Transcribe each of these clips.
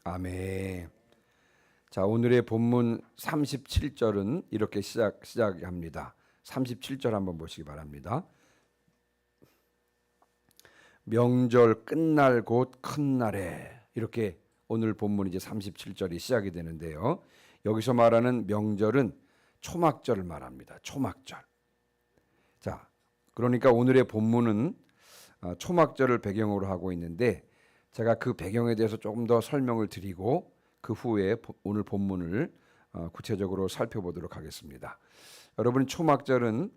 아멘. 자, 오늘의 본문 37절은 이렇게 시작합니다. 37절 한번 보시기 바랍니다. 명절 끝날 곧 큰 날에, 이렇게 오늘 본문 이제 37절이 시작이 되는데요. 여기서 말하는 명절은 초막절을 말합니다. 초막절. 자, 그러니까 오늘의 본문은 초막절을 배경으로 하고 있는데, 제가 그 배경에 대해서 조금 더 설명을 드리고 그 후에 오늘 본문을 구체적으로 살펴보도록 하겠습니다. 여러분, 초막절은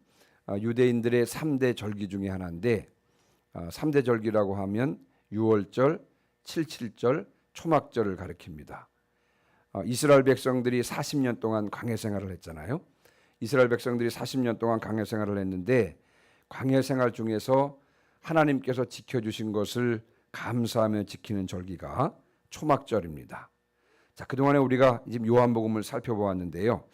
유대인들의 3대 절기 중에 하나인데, 3대 절기라고 하면 유월절, 칠칠절, 초막절을 가리킵니다. 이스라엘 백성들이 40년 동안 광야 생활을 했잖아요. 이스라엘 백성들이 40년 동안 광야 생활을 했는데, 광야 생활 중에서 하나님께서 지켜주신 것을 감사하며 지키는 절기가 초막절입니다. 자, 그동안에 우리가 지금 요한복음을 살펴보았는데요.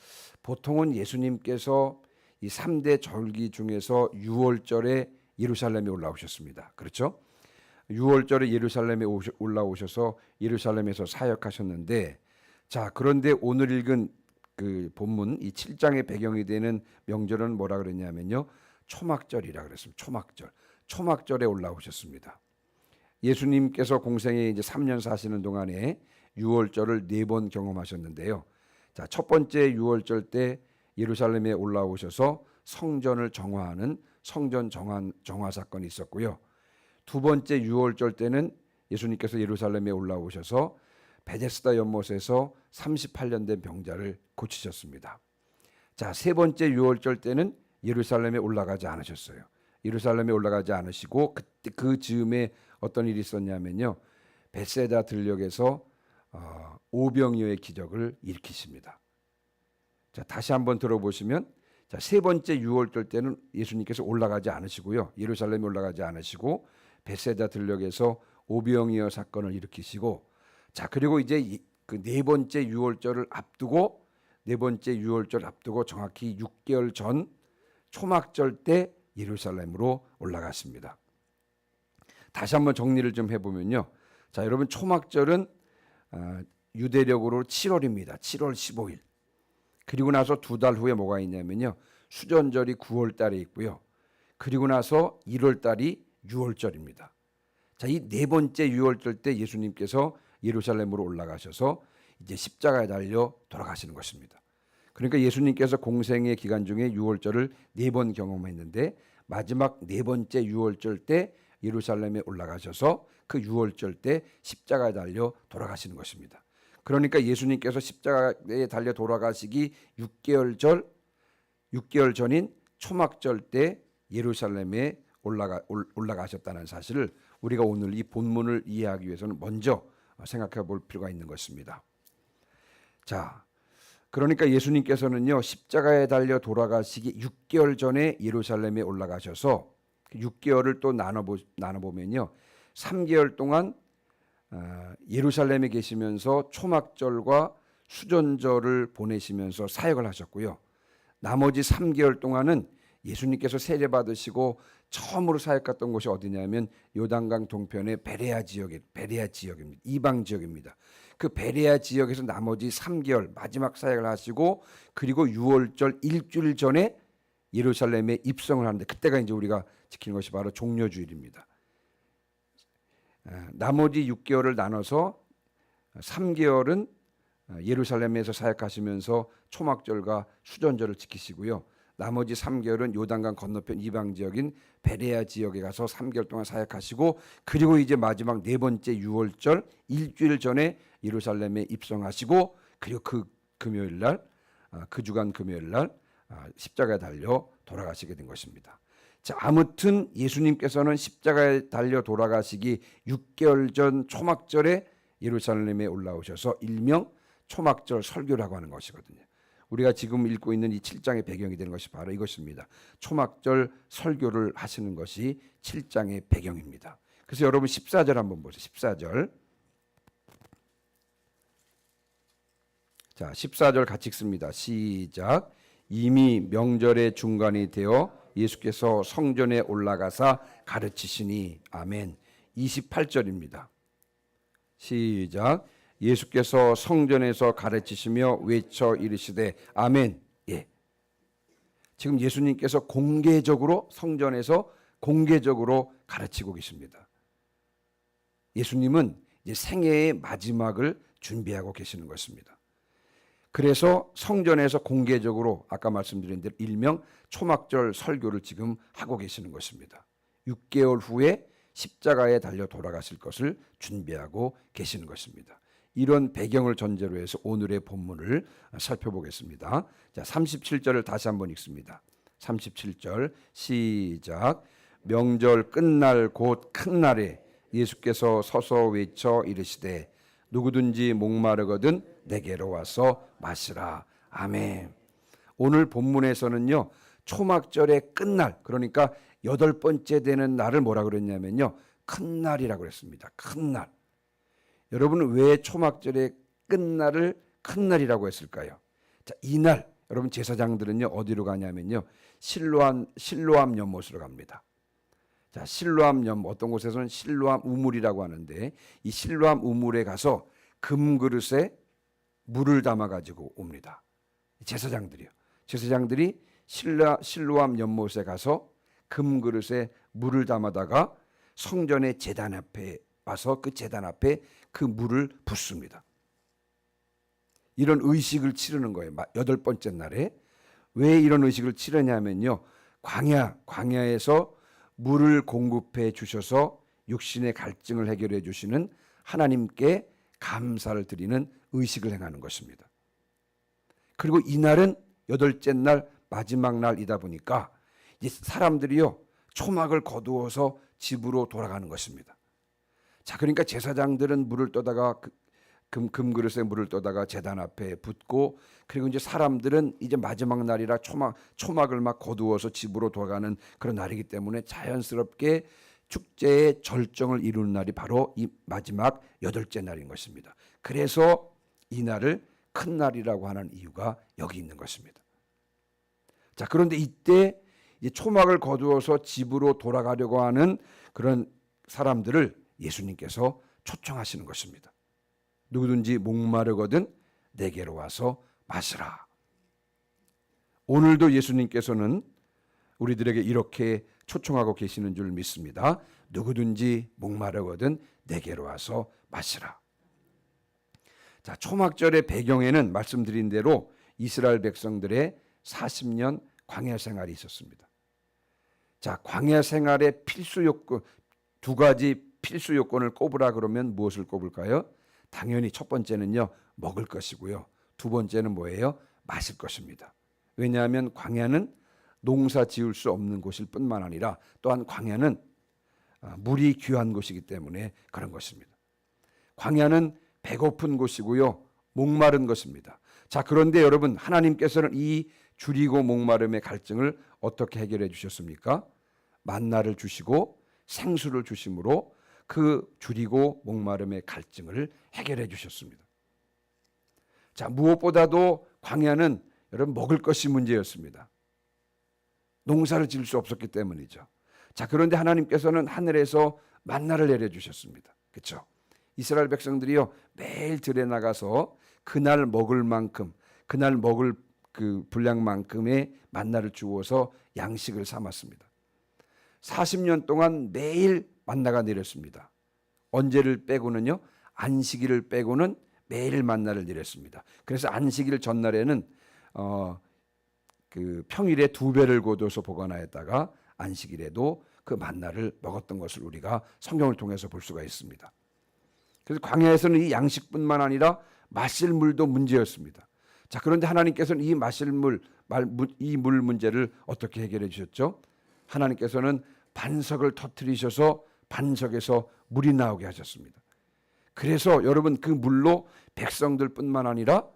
보통은 예수님께서 이 3대 절기 중에서 유월절에 예루살렘에 올라오셨습니다. 그렇죠? 유월절에 예루살렘에 올라오셔서 예루살렘에서 사역하셨는데, 자, 그런데 오늘 읽은 그 본문 이 7장의 배경이 되는 명절은 뭐라 그랬냐면요, 초막절이라 그랬습니다. 초막절. 초막절에 올라오셨습니다. 예수님께서 공생에 이제 3년 사시는 동안에 유월절을 4번 경험하셨는데요. 자, 첫 번째 유월절 때 예루살렘에 올라오셔서 성전을 정화하는 성전 정화 사건이 있었고요. 두 번째 유월절 때는 예수님께서 예루살렘에 올라오셔서 베데스다 연못에서 38년 된 병자를 고치셨습니다. 자, 세 번째 유월절 때는 예루살렘에 올라가지 않으셨어요. 예루살렘에 올라가지 않으시고 그때 그 즈음에 어떤 일이 있었냐면요, 벳세다 들녘에서 오병이어의 기적을 일으키십니다. 자, 다시 한번 들어보시면, 자, 세 번째 유월절 때는 예수님께서 올라가지 않으시고요, 예루살렘에 올라가지 않으시고 벳세다 들녘에서 오병이어 사건을 일으키시고, 자, 그리고 이제 그 네 번째 유월절을 앞두고 정확히 6개월 전 초막절 때 예루살렘으로 올라갔습니다. 다시 한번 정리를 좀 해보면요. 자, 여러분, 초막절은 유대력으로 7월입니다. 7월 15일. 그리고 나서 2달 후에 뭐가 있냐면요, 수전절이 9월 달에 있고요. 그리고 나서 1월 달이 유월절입니다. 자, 이 네 번째 유월절 때 예수님께서 예루살렘으로 올라가셔서 이제 십자가에 달려 돌아가시는 것입니다. 그러니까 예수님께서 공생의 기간 중에 유월절을 4번 경험했는데, 마지막 네 번째 유월절 때 예루살렘에 올라가셔서 그 유월절 때 십자가에 달려 돌아가시는 것입니다. 그러니까 예수님께서 십자가에 달려 돌아가시기 6개월 전인 초막절 때 예루살렘에 올라가셨다는 사실을 우리가 오늘 이 본문을 이해하기 위해서는 먼저 생각해 볼 필요가 있는 것입니다. 자, 그러니까 예수님께서는요, 십자가에 달려 돌아가시기 6개월 전에 예루살렘에 올라가셔서 6개월을 또 나눠보면요, 3개월 동안 예루살렘에 계시면서 초막절과 수전절을 보내시면서 사역을 하셨고요. 나머지 3개월 동안은 예수님께서 세례 받으시고 처음으로 사역 갔던 곳이 어디냐면 요단강 동편의 베레아 지역입니다. 이방 지역입니다. 그 베레아 지역에서 나머지 3개월 마지막 사역을 하시고, 그리고 유월절 일주일 전에 예루살렘에 입성을 하는데, 그때가 이제 우리가 지키는 것이 바로 종려주일입니다. 나머지 6개월을 나눠서 3개월은 예루살렘에서 사역하시면서 초막절과 수전절을 지키시고요. 나머지 3개월은 요단강 건너편 이방 지역인 베레아 지역에 가서 3개월 동안 사역하시고, 그리고 이제 마지막 네 번째 유월절 일주일 전에 예루살렘에 입성하시고, 그리고 그 금요일 날, 그 주간 금요일 날 십자가에 달려 돌아가시게 된 것입니다. 자, 아무튼 예수님께서는 십자가에 달려 돌아가시기 6개월 전 초막절에 예루살렘에 올라오셔서 일명 초막절 설교라고 하는 것이거든요. 우리가 지금 읽고 있는 이 7장의 배경이 되는 것이 바로 이것입니다. 초막절 설교를 하시는 것이 7장의 배경입니다. 그래서 여러분 14절 한번 보세요. 14절. 자, 14절 같이 읽습니다. 시작. 이미 명절의 중간이 되어 예수께서 성전에 올라가사 가르치시니. 아멘. 28절입니다. 시작. 예수께서 성전에서 가르치시며 외쳐 이르시되 아멘. 예. 지금 예수님께서 공개적으로 성전에서 공개적으로 가르치고 계십니다. 예수님은 이제 생애의 마지막을 준비하고 계시는 것입니다. 그래서 성전에서 공개적으로 아까 말씀드린 대로 일명 초막절 설교를 지금 하고 계시는 것입니다. 6개월 후에 십자가에 달려 돌아가실 것을 준비하고 계시는 것입니다. 이런 배경을 전제로 해서 오늘의 본문을 살펴보겠습니다. 자, 37절을 다시 한번 읽습니다. 37절 시작. 명절 끝날 곧 큰 날에 예수께서 서서 외쳐 이르시되 누구든지 목마르거든 내게로 와서 마시라. 아멘. 오늘 본문에서는요, 초막절의 끝날, 그러니까 8번째 되는 날을 뭐라 그랬냐면요, 큰 날이라고 그랬습니다. 큰 날. 여러분은 왜 초막절의 끝날을 큰 날이라고 했을까요? 자, 이날 여러분 제사장들은요 어디로 가냐면요 실로암 연못으로 갑니다. 자, 실로암 연못, 어떤 곳에서는 실로암 우물이라고 하는데 이 실로암 우물에 가서 금 그릇에 물을 담아 가지고 옵니다. 제사장들이요. 제사장들이 실로암 연못에 가서 금 그릇에 물을 담아다가 성전의 제단 앞에 와서 그 제단 앞에 그 물을 붓습니다. 이런 의식을 치르는 거예요. 8번째 날에. 왜 이런 의식을 치르냐면요, 광야에서 물을 공급해 주셔서 육신의 갈증을 해결해 주시는 하나님께 감사를 드리는 의식을 행하는 것입니다. 그리고 이날은 8째 날 마지막 날이다 보니까 이제 사람들이요 초막을 거두어서 집으로 돌아가는 것입니다. 자, 그러니까 제사장들은 물을 떠다가 금그릇에 물을 떠다가 제단 앞에 붓고, 그리고 이제 사람들은 이제 마지막 날이라 초막을 막 거두어서 집으로 돌아가는 그런 날이기 때문에 자연스럽게 축제의 절정을 이루는 날이 바로 이 마지막 8째 날인 것입니다. 그래서 이 날을 큰 날이라고 하는 이유가 여기 있는 것입니다. 자, 그런데 이때 이제 초막을 거두어서 집으로 돌아가려고 하는 그런 사람들을 예수님께서 초청하시는 것입니다. 누구든지 목마르거든 내게로 와서 마시라. 오늘도 예수님께서는 우리들에게 이렇게 초청하고 계시는 줄 믿습니다. 누구든지 목마르거든 내게로 와서 마시라. 자, 초막절의 배경에는 말씀드린 대로 이스라엘 백성들의 40년 광야 생활이 있었습니다. 자, 광야 생활의 필수 요건, 2가지 필수 요건을 꼽으라 그러면 무엇을 꼽을까요? 당연히 첫 번째는요, 먹을 것이고요. 2번째는 뭐예요? 마실 것입니다. 왜냐하면 광야는 농사 지을 수 없는 곳일 뿐만 아니라 또한 광야는 물이 귀한 곳이기 때문에 그런 것입니다. 광야는 배고픈 곳이고요, 목마른 것입니다. 자, 그런데 여러분, 하나님께서는 이 줄이고 목마름의 갈증을 어떻게 해결해 주셨습니까? 만나를 주시고 생수를 주심으로 그 줄이고 목마름의 갈증을 해결해 주셨습니다. 자, 무엇보다도 광야는 여러분 먹을 것이 문제였습니다. 농사를 지을 수 없었기 때문이죠. 자, 그런데 하나님께서는 하늘에서 만나를 내려 주셨습니다. 그렇죠? 이스라엘 백성들이요 매일 들에 나가서 그날 먹을 만큼, 그날 먹을 그 분량만큼의 만나를 주어서 양식을 삼았습니다. 40년 동안 매일 만나가 내렸습니다. 언제를 빼고는요, 안식일을 빼고는 매일 만나를 내렸습니다. 그래서 안식일 전날에는 그 평일에 2배를 거둬서 보관하였다가 안식일에도 그 만나를 먹었던 것을 우리가 성경을 통해서 볼 수가 있습니다. 그래서 광야에서는 이 양식뿐만 아니라 마실 물도 문제였습니다. 자, 그런데 하나님께서는 이 마실 물, 이 물 문제를 어떻게 해결해 주셨죠? 하나님께서는 반석을 터뜨리셔서 반석에서 물이 나오게 하셨습니다. 그래서 여러분 그 물로 백성들뿐만 아니라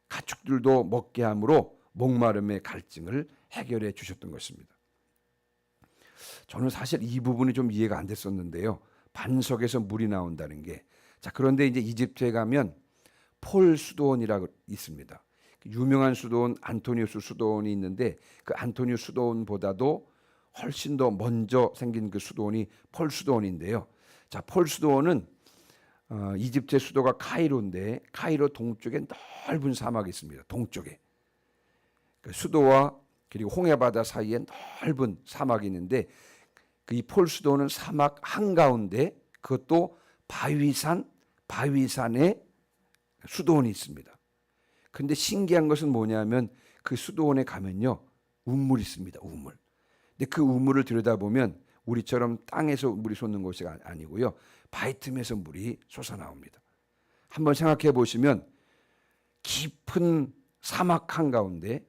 가축들도 먹게 함으로 목마름의 갈증을 해결해 주셨던 것입니다. 저는 사실 이 부분이 좀 이해가 안 됐었는데요. 반석에서 물이 나온다는 게. 자, 그런데 이제 이집트에 가면 폴 수도원이라고 있습니다. 유명한 수도원 안토니우스 수도원이 있는데 그 안토니우스 수도원보다도 훨씬 더 먼저 생긴 그 수도원이 폴 수도원인데요. 자, 폴 수도원은 이집트의 수도가 카이로인데 카이로 동쪽에 넓은 사막이 있습니다. 동쪽에 그 수도와 그리고 홍해바다 사이에 넓은 사막이 있는데 그 이 폴 수도는 사막 한가운데 그것도 바위산에 수도원이 있습니다. 그런데 신기한 것은 뭐냐면 그 수도원에 가면요 우물이 있습니다. 우물. 근데 그 우물을 들여다보면 우리처럼 땅에서 물이 솟는 곳이 아니고요. 바위 틈에서 물이 솟아나옵니다. 한번 생각해 보시면 깊은 사막 한가운데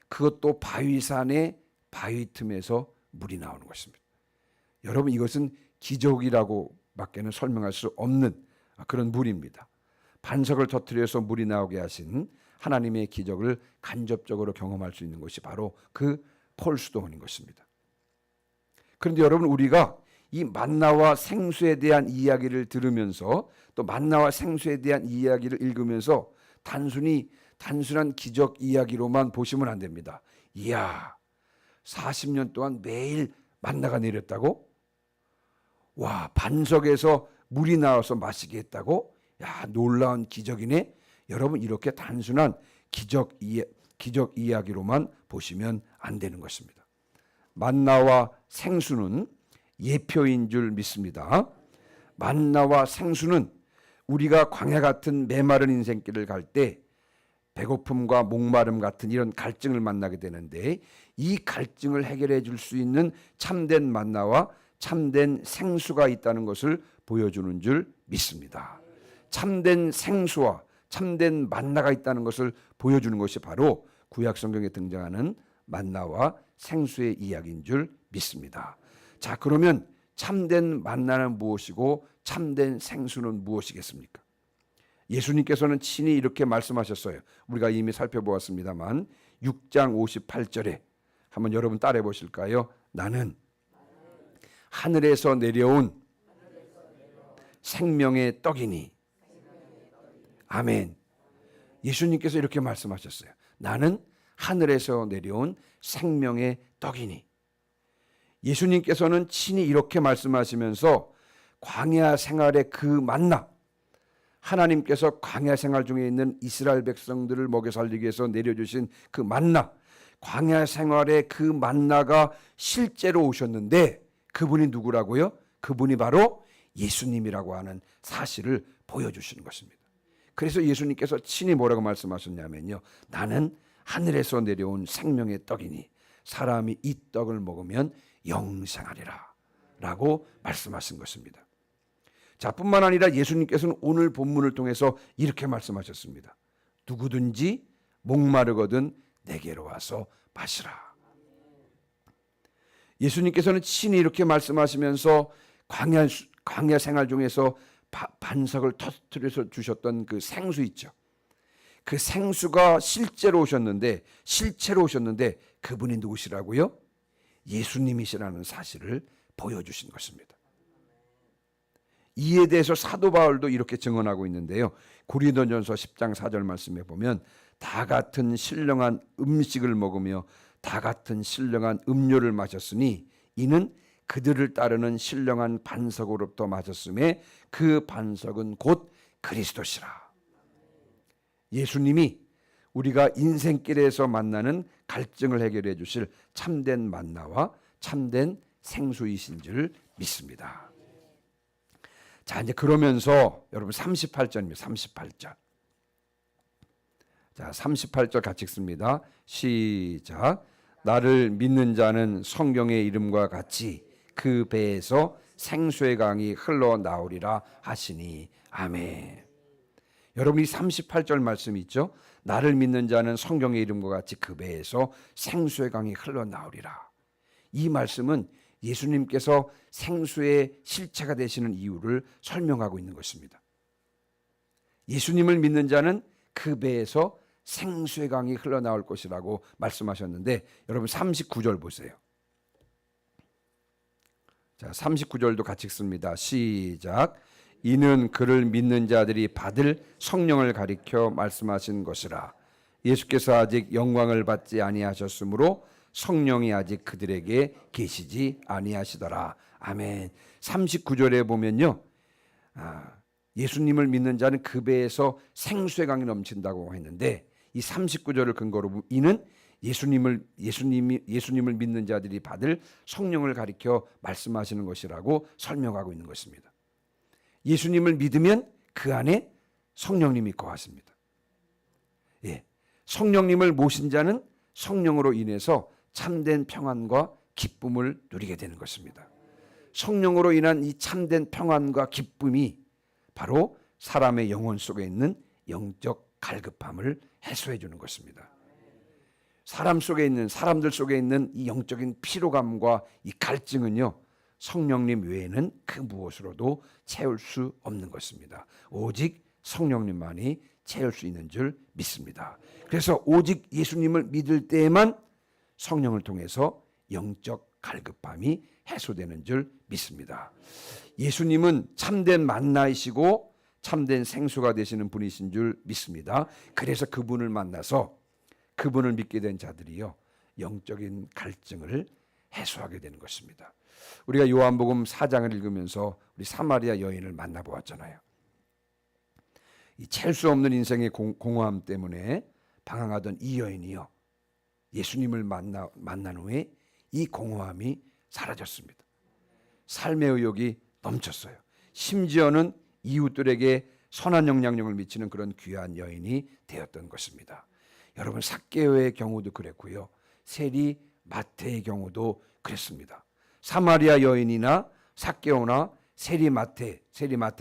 그것도 바위산의 바위 틈에서 물이 나오는 것입니다. 여러분 이것은 기적이라고밖에는 설명할 수 없는 그런 물입니다. 반석을 터뜨려서 물이 나오게 하신 하나님의 기적을 간접적으로 경험할 수 있는 것이 바로 그 폴수도원인 것입니다. 그런데 여러분 우리가 이 만나와 생수에 대한 이야기를 들으면서 또 만나와 생수에 대한 이야기를 읽으면서 단순한 기적 이야기로만 보시면 안 됩니다. 이야 40년 동안 매일 만나가 내렸다고? 와 반석에서 물이 나와서 마시게 했다고? 야 놀라운 기적이네. 여러분 이렇게 단순한 기적 이야기로만 보시면 안 되는 것입니다. 만나와 생수는 예표인 줄 믿습니다. 만나와 생수는 우리가 광야 같은 메마른 인생길을 갈 때 배고픔과 목마름 같은 이런 갈증을 만나게 되는데 이 갈증을 해결해 줄 수 있는 참된 만나와 참된 생수가 있다는 것을 보여주는 줄 믿습니다. 참된 생수와 참된 만나가 있다는 것을 보여주는 것이 바로 구약 성경에 등장하는 만나와 생수의 이야기인 줄 믿습니다. 자, 그러면 참된 만나는 무엇이고 참된 생수는 무엇이겠습니까? 예수님께서는 친히 이렇게 말씀하셨어요. 우리가 이미 살펴보았습니다만 6장 58절에 한번 여러분 따라해 보실까요? 나는 하늘에서 내려온 생명의 떡이니. 아멘. 예수님께서 이렇게 말씀하셨어요. 나는 하늘에서 내려온 생명의 떡이니. 예수님께서는 친히 이렇게 말씀하시면서 광야 생활의 그 만나, 하나님께서 광야 생활 중에 있는 이스라엘 백성들을 먹여 살리기 위해서 내려주신 그 만나, 광야 생활의 그 만나가 실제로 오셨는데 그분이 누구라고요? 그분이 바로 예수님이라고 하는 사실을 보여주시는 것입니다. 그래서 예수님께서 친히 뭐라고 말씀하셨냐면요. 나는 하늘에서 내려온 생명의 떡이니 사람이 이 떡을 먹으면 영생하리라 라고 말씀하신 것입니다. 자, 뿐만 아니라 예수님께서는 오늘 본문을 통해서 이렇게 말씀하셨습니다. 누구든지 목마르거든 내게로 와서 마시라. 예수님께서는 친히 이렇게 말씀하시면서 광야 생활 중에서 반석을 터뜨려서 주셨던 그 생수 있죠. 그 생수가 실제로 오셨는데 그분이 누구시라고요? 예수님이시라는 사실을 보여주신 것입니다. 이에 대해서 사도 바울도 이렇게 증언하고 있는데요. 고린도전서 10장 4절 말씀에 보면 다 같은 신령한 음식을 먹으며 다 같은 신령한 음료를 마셨으니 이는 그들을 따르는 신령한 반석으로부터 마셨음에 그 반석은 곧 그리스도시라. 예수님이 우리가 인생길에서 만나는 갈증을 해결해 주실 참된 만나와 참된 생수이신 줄 믿습니다. 자, 이제 그러면서 여러분 38절입니다. 38절. 자, 38절 같이 읽습니다. 시작. 나를 믿는 자는 성경의 이름과 같이 그 배에서 생수의 강이 흘러나오리라 하시니. 아멘. 여러분 이 38절 말씀이 있죠. 나를 믿는 자는 성경의 이름과 같이 그 배에서 생수의 강이 흘러나오리라. 이 말씀은 예수님께서 생수의 실체가 되시는 이유를 설명하고 있는 것입니다. 예수님을 믿는 자는 그 배에서 생수의 강이 흘러나올 것이라고 말씀하셨는데 여러분 39절 보세요. 자, 39절도 같이 읽습니다. 시작. 이는 그를 믿는 자들이 받을 성령을 가리켜 말씀하신 것이라. 예수께서 아직 영광을 받지 아니하셨으므로 성령이 아직 그들에게 계시지 아니하시더라. 아멘. 39절에 보면요. 예수님을 믿는 자는 그 배에서 생수의 강이 넘친다고 했는데, 이 39절을 근거로 이는 예수님을 믿는 자들이 받을 성령을 가리켜 말씀하시는 것이라고 설명하고 있는 것입니다. 예수님을 믿으면 그 안에 성령님이 거하십니다. 예, 성령님을 모신 자는 성령으로 인해서 참된 평안과 기쁨을 누리게 되는 것입니다. 성령으로 인한 이 참된 평안과 기쁨이 바로 사람의 영혼 속에 있는 영적 갈급함을 해소해 주는 것입니다. 사람들 속에 있는 이 영적인 피로감과 이 갈증은요, 성령님 외에는 그 무엇으로도 채울 수 없는 것입니다. 오직 성령님만이 채울 수 있는 줄 믿습니다. 그래서 오직 예수님을 믿을 때에만 성령을 통해서 영적 갈급함이 해소되는 줄 믿습니다. 예수님은 참된 만나이시고 참된 생수가 되시는 분이신 줄 믿습니다. 그래서 그분을 만나서 그분을 믿게 된 자들이요, 영적인 갈증을 해소하게 되는 것입니다. 우리가 요한복음 4장을 읽으면서 우리 사마리아 여인을 만나보았잖아요. 이 챌 수 없는 인생의 공허함 때문에 방황하던 이 여인이요, 예수님을 만난 후에 이 공허함이 사라졌습니다. 삶의 의욕이 넘쳤어요. 심지어는 이웃들에게 선한 영향력을 미치는 그런 귀한 여인이 되었던 것입니다. 여러분, 삭개오의 경우도 그랬고요, 세리 마태의 경우도 그랬습니다. 사마리아 여인이나 삭개오나 세리 마태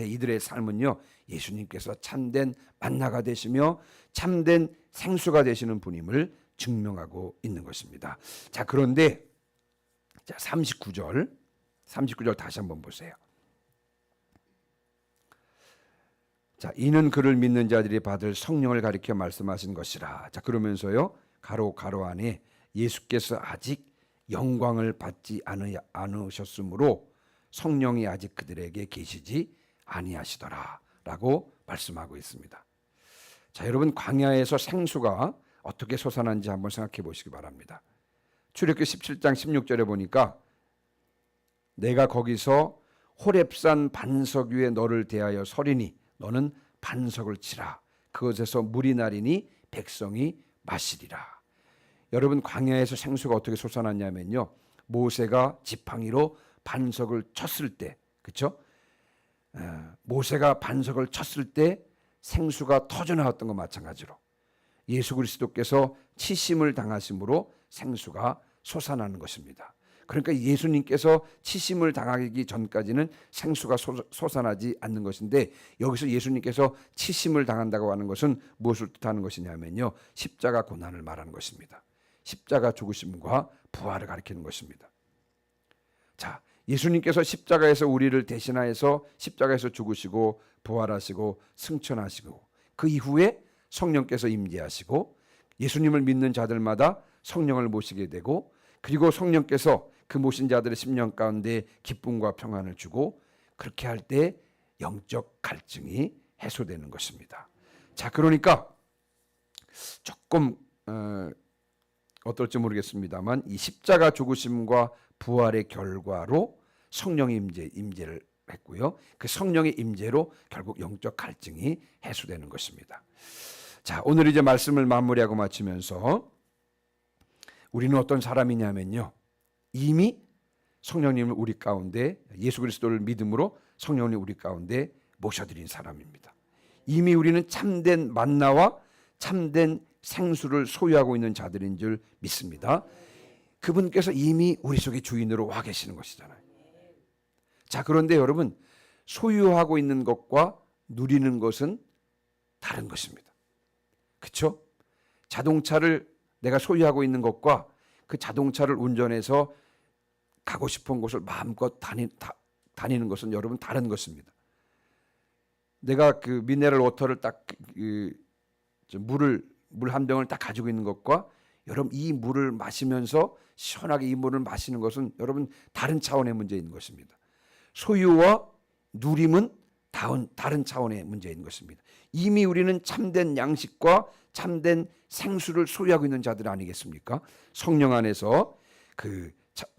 이들의 삶은요, 예수님께서 참된 만나가 되시며 참된 생수가 되시는 분임을 증명하고 있는 것입니다. 자, 그런데 39절 다시 한번 보세요. 자, 이는 그를 믿는 자들이 받을 성령을 가리켜 말씀하신 것이라. 자, 그러면서요, 가로 안에 예수께서 아직 영광을 받지 않으셨으므로 성령이 아직 그들에게 계시지 아니하시더라 라고 말씀하고 있습니다. 자, 여러분, 광야에서 생수가 어떻게 솟아난지 한번 생각해 보시기 바랍니다. 출애굽기 17장 16절에 보니까 내가 거기서 호렙산 반석 위에 너를 대하여 서리니 너는 반석을 치라. 그것에서 물이 나리니 백성이 마시리라. 여러분, 광야에서 생수가 어떻게 솟아났냐면요, 모세가 지팡이로 반석을 쳤을 때, 그렇죠? 모세가 반석을 쳤을 때 생수가 터져나왔던 것 마찬가지로 예수 그리스도께서 치심을 당하심으로 생수가 솟아나는 것입니다. 그러니까 예수님께서 치심을 당하기 전까지는 생수가 솟아나지 않는 것인데, 여기서 예수님께서 치심을 당한다고 하는 것은 무엇을 뜻하는 것이냐면요, 십자가 고난을 말하는 것입니다. 십자가 죽으심과 부활을 가리키는 것입니다. 자, 예수님께서 십자가에서 우리를 대신하여서 십자가에서 죽으시고 부활하시고 승천하시고 그 이후에 성령께서 임재하시고 예수님을 믿는 자들마다 성령을 모시게 되고, 그리고 성령께서 그 모신 자들의 심령 가운데 기쁨과 평안을 주고, 그렇게 할 때 영적 갈증이 해소되는 것입니다. 자, 그러니까 조금 어떨지 모르겠습니다만 이 십자가 죽으심과 부활의 결과로 성령의 임재를 했고요, 그 성령의 임재로 결국 영적 갈증이 해소되는 것입니다. 자, 오늘 이제 말씀을 마무리하고 마치면서 우리는 어떤 사람이냐면요, 이미 성령님을 우리 가운데, 예수 그리스도를 믿음으로 성령님 우리 가운데 모셔드린 사람입니다. 이미 우리는 참된 만나와 참된 생수를 소유하고 있는 자들인 줄 믿습니다. 그분께서 이미 우리 속에 주인으로 와 계시는 것이잖아요. 자, 그런데 여러분, 소유하고 있는 것과 누리는 것은 다른 것입니다. 그렇죠? 자동차를 내가 소유하고 있는 것과 그 자동차를 운전해서 가고 싶은 곳을 마음껏 다니는 것은 여러분 다른 것입니다. 내가 그 미네랄 워터를 딱 물 한 병을 딱 가지고 있는 것과 여러분 이 물을 마시면서 시원하게 이 물을 마시는 것은 여러분 다른 차원의 문제인 것입니다. 소유와 누림은 다른 차원의 문제인 것입니다. 이미 우리는 참된 양식과 참된 생수를 소유하고 있는 자들 아니겠습니까? 성령 안에서 그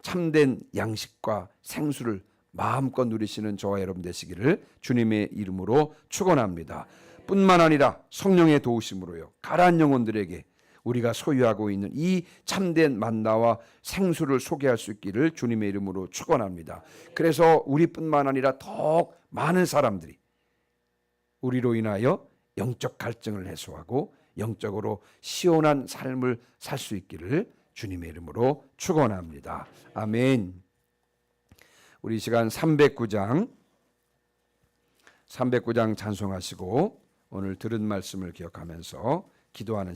참된 양식과 생수를 마음껏 누리시는 저와 여러분 되시기를 주님의 이름으로 축원합니다. 뿐만 아니라 성령의 도우심으로요, 가라앉은 영혼들에게 우리가 소유하고 있는 이 참된 만나와 생수를 소개할 수 있기를 주님의 이름으로 축원합니다. 그래서 우리뿐만 아니라 더욱 많은 사람들이 우리로 인하여 영적 갈증을 해소하고 영적으로 시원한 삶을 살 수 있기를 주님의 이름으로 축원합니다. 아멘. 우리 시간 309장 찬송하시고 오늘 들은 말씀을 기억하면서 기도하는 시간